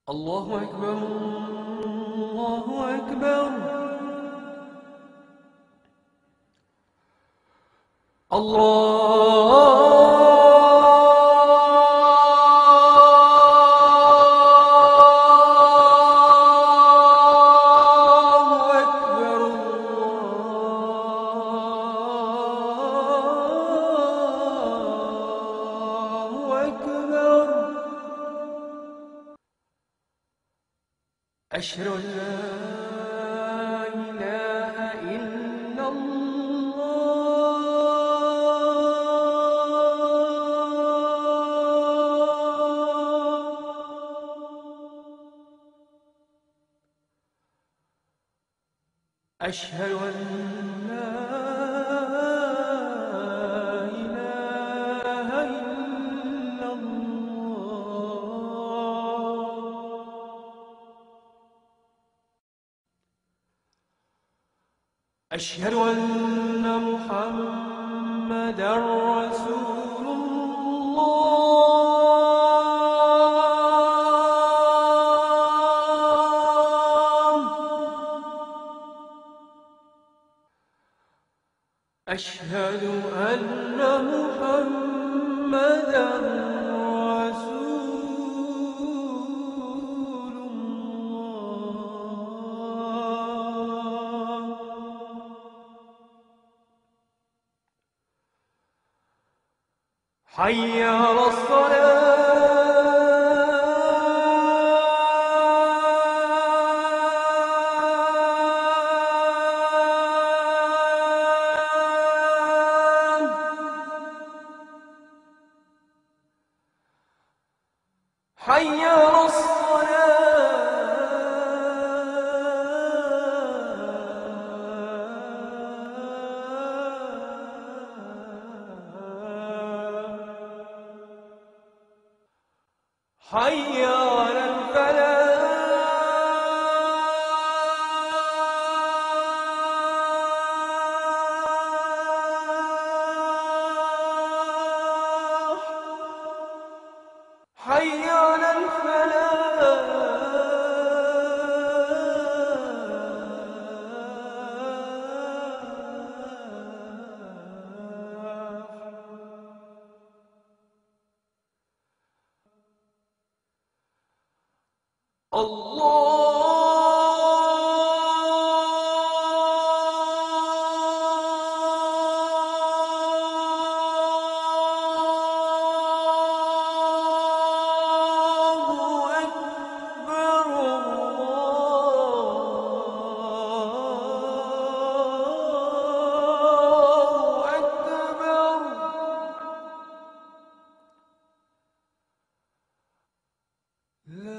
الله أكبر الله أكبر الله أكبر الله أكبر أشهد أن لا إله إلا أشهد أن لا إله إلا أشهد أن محمدًا رسول الله أشهد أن محمدًا رسول الله حي على الصلاة حي على حي على الفلاح حي على الفلاح الله أكبر الله أكبر لا